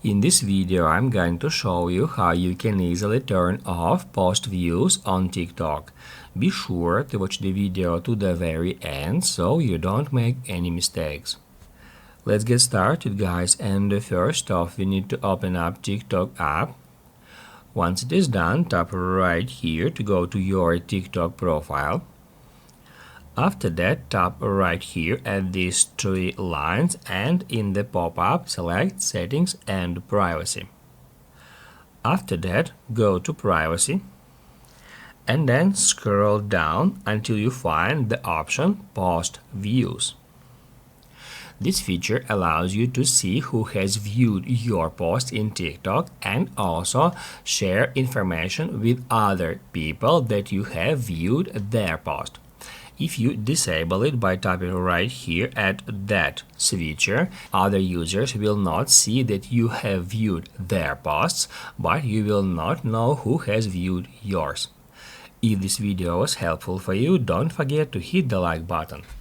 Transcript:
In this video, I'm going to show you how you can easily turn off post views on TikTok. Be sure to watch the video to the very end so you don't make any mistakes. Let's get started, guys, and first off we need to open up TikTok app. Once it is done, tap right here to go to your TikTok profile. After that, tap right here at these three lines and in the pop-up select Settings and Privacy. After that, go to Privacy and then scroll down until you find the option Post Views. This feature allows you to see who has viewed your post in TikTok and also share information with other people that you have viewed their post. If you disable it by tapping right here at that switcher, other users will not see that you have viewed their posts, but you will not know who has viewed yours. If this video was helpful for you, don't forget to hit the like button.